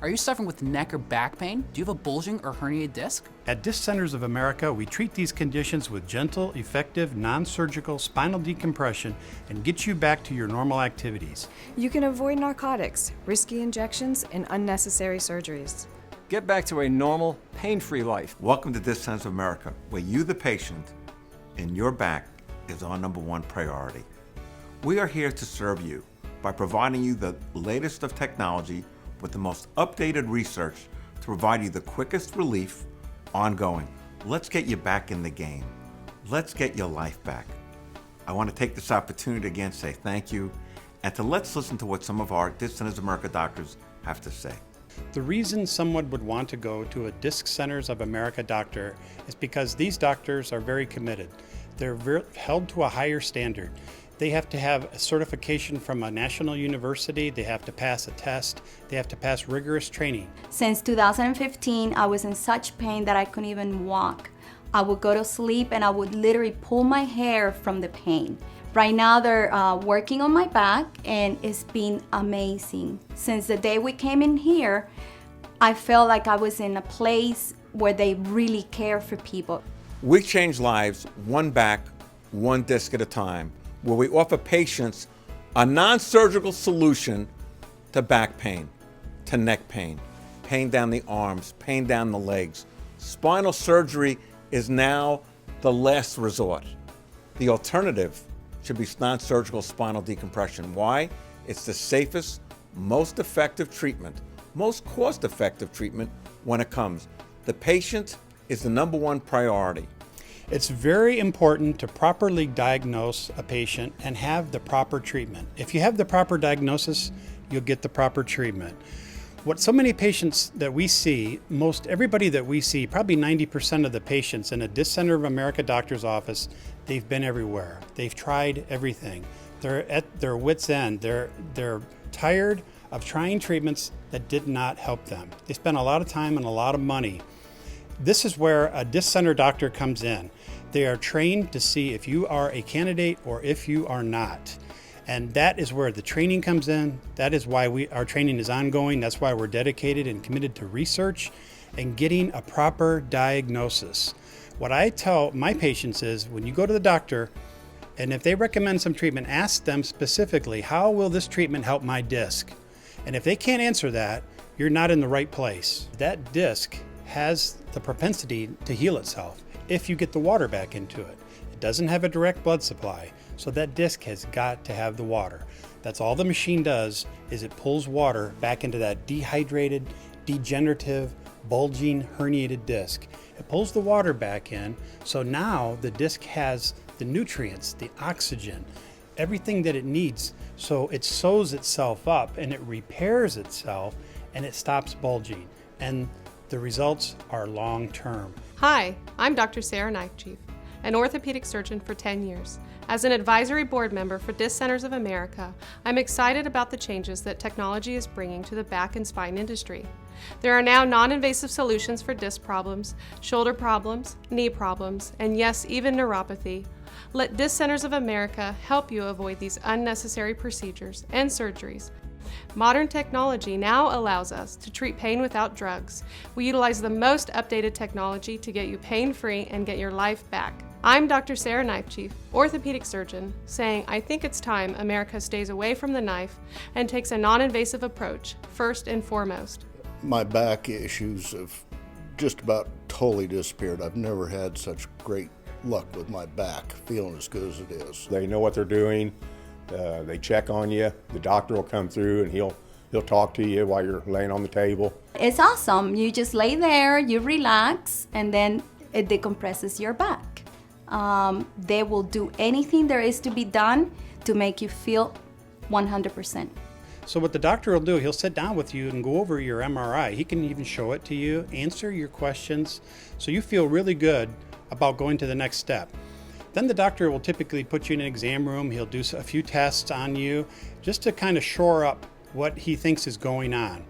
Are you suffering with neck or back pain? Do you have a bulging or herniated disc? At Disc Centers of America, we treat these conditions with gentle, effective, non-surgical spinal decompression and get you back to your normal activities. You can avoid narcotics, risky injections, and unnecessary surgeries. Get back to a normal, pain-free life. Welcome to Disc Centers of America, where you, the patient, and your back is our #1 priority. We are here to serve you by providing you the latest of technology with the most updated research to provide you the quickest relief ongoing. Let's get you back in the game. Let's get your life back. I want to take this opportunity to again say thank you and to let's listen to what some of our Disc Centers of America doctors have to say. The reason someone would want to go to a Disc Centers of America doctor is because these doctors are very committed. They're held to a higher standard. They have to have a certification from a national university, they have to pass a test, they have to pass rigorous training. Since 2015, I was in such pain that I couldn't even walk. I would go to sleep and I would literally pull my hair from the pain. Right now they're working on my back and it's been amazing. Since the day we came in here, I felt like I was in a place where they really care for people. We change lives one back, one disc at a time, where we offer patients a non-surgical solution to back pain, to neck pain, pain down the arms, pain down the legs. Spinal surgery is now the last resort. The alternative should be non-surgical spinal decompression. Why? It's the safest, most effective treatment, most cost-effective treatment when it comes. The patient is the #1 priority. It's very important to properly diagnose a patient and have the proper treatment. If you have the proper diagnosis, you'll get the proper treatment. What so many patients that we see, most everybody that we see, probably 90% of the patients in a Disc Center of America doctor's office, they've been everywhere. They've tried everything. They're at their wits' end. They're tired of trying treatments that did not help them. They spent a lot of time and a lot of money. This is where a Disc Center doctor comes in. They are trained to see if you are a candidate or if you are not. And that is where the training comes in. That is why our training is ongoing. That's why we're dedicated and committed to research and getting a proper diagnosis. What I tell my patients is when you go to the doctor and if they recommend some treatment, ask them specifically, how will this treatment help my disc? And if they can't answer that, you're not in the right place. That disc has the propensity to heal itself if you get the water back into it. It doesn't have a direct blood supply, so that disc has got to have the water. That's all the machine does, is it pulls water back into that dehydrated, degenerative, bulging, herniated disc. It pulls the water back in, so now the disc has the nutrients, the oxygen, everything that it needs, so it sews itself up and it repairs itself and it stops bulging. And the results are long-term. Hi, I'm Dr. Sarah Knifechief, an orthopedic surgeon for 10 years. As an advisory board member for Disc Centers of America, I'm excited about the changes that technology is bringing to the back and spine industry. There are now non-invasive solutions for disc problems, shoulder problems, knee problems, and yes, even neuropathy. Let Disc Centers of America help you avoid these unnecessary procedures and surgeries. Modern technology now allows us to treat pain without drugs. We utilize the most updated technology to get you pain-free and get your life back. I'm Dr. Sarah Knifechief, orthopedic surgeon, saying I think it's time America stays away from the knife and takes a non-invasive approach, first and foremost. My back issues have just about totally disappeared. I've never had such great luck with my back, feeling as good as it is. They know what they're doing. They check on you. The doctor will come through and he'll talk to you while you're laying on the table. It's awesome. You just lay there, you relax, and then it decompresses your back. They will do anything there is to be done to make you feel 100%. So what the doctor will do, he'll sit down with you and go over your MRI. He can even show it to you, answer your questions, so you feel really good about going to the next step. Then the doctor will typically put you in an exam room. He'll do a few tests on you just to kind of shore up what he thinks is going on.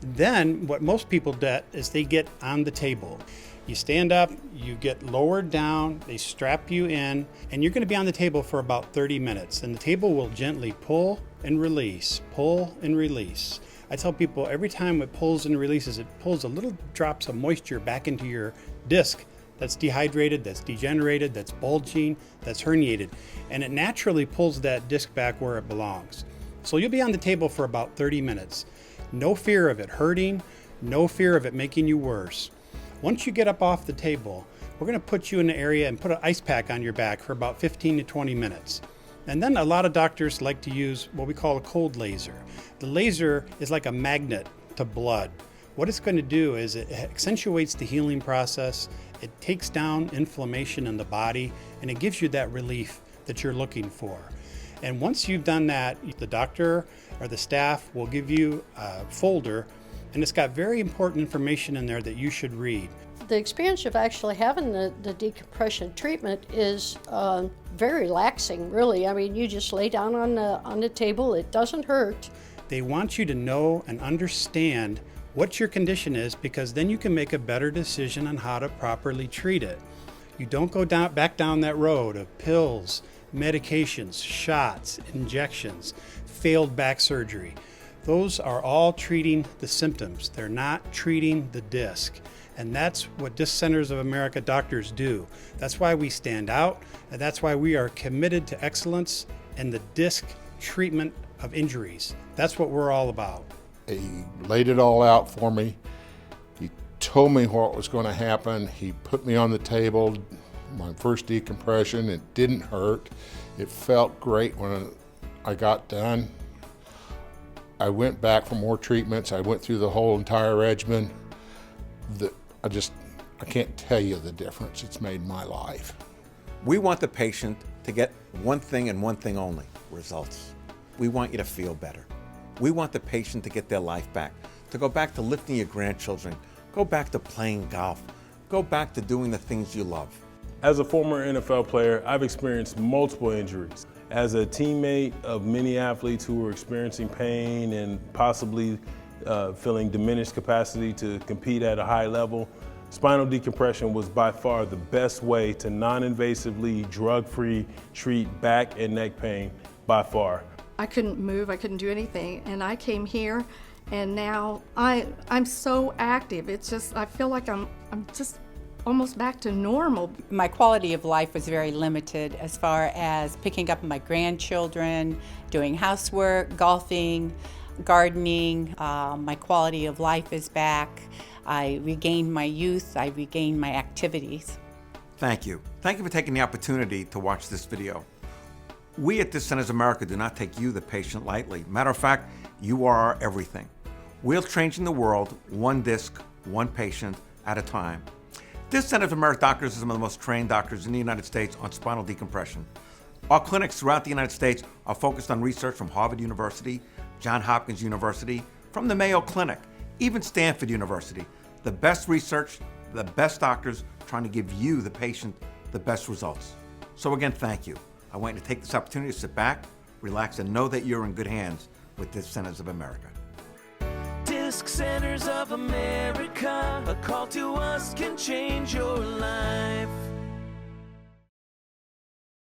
Then what most people do is they get on the table. You stand up, you get lowered down, they strap you in, and you're going to be on the table for about 30 minutes. And the table will gently pull and release, pull and release. I tell people every time it pulls and releases, it pulls a little drops of moisture back into your disc that's dehydrated, that's degenerated, that's bulging, that's herniated. And it naturally pulls that disc back where it belongs. So you'll be on the table for about 30 minutes. No fear of it hurting, no fear of it making you worse. Once you get up off the table, we're gonna put you in the area and put an ice pack on your back for about 15 to 20 minutes. And then a lot of doctors like to use what we call a cold laser. The laser is like a magnet to blood. What it's going to do is it accentuates the healing process, it takes down inflammation in the body, and it gives you that relief that you're looking for. And once you've done that, the doctor or the staff will give you a folder, and it's got very important information in there that you should read. The experience of actually having the decompression treatment is very relaxing, really. I mean, you just lay down on the table, it doesn't hurt. They want you to know and understand what your condition is, because then you can make a better decision on how to properly treat it. You don't go back down that road of pills, medications, shots, injections, failed back surgery. Those are all treating the symptoms. They're not treating the disc. And that's what Disc Centers of America doctors do. That's why we stand out, and that's why we are committed to excellence in the disc treatment of injuries. That's what we're all about. He laid it all out for me. He told me what was going to happen. He put me on the table, my first decompression. It didn't hurt. It felt great when I got done. I went back for more treatments. I went through the whole entire regimen. I can't tell you the difference it's made in my life. We want the patient to get one thing and one thing only, results. We want you to feel better. We want the patient to get their life back, to go back to lifting your grandchildren, go back to playing golf, go back to doing the things you love. As a former NFL player, I've experienced multiple injuries. As a teammate of many athletes who were experiencing pain and possibly feeling diminished capacity to compete at a high level, spinal decompression was by far the best way to non-invasively, drug-free treat back and neck pain by far. I couldn't move, I couldn't do anything, and I came here, and now I'm so active. It's just, I feel like I'm just almost back to normal. My quality of life was very limited as far as picking up my grandchildren, doing housework, golfing, gardening. My quality of life is back. I regained my youth, I regained my activities. Thank you. Thank you for taking the opportunity to watch this video. We at Disc Centers of America do not take you, the patient, lightly. Matter of fact, you are our everything. We're changing the world one disc, one patient at a time. Disc Centers of America doctors are some of the most trained doctors in the United States on spinal decompression. Our clinics throughout the United States are focused on research from Harvard University, Johns Hopkins University, from the Mayo Clinic, even Stanford University. The best research, the best doctors trying to give you, the patient, the best results. So again, thank you. I want you to take this opportunity to sit back, relax, and know that you're in good hands with Disc Centers of America. Disc Centers of America, a call to us can change your life.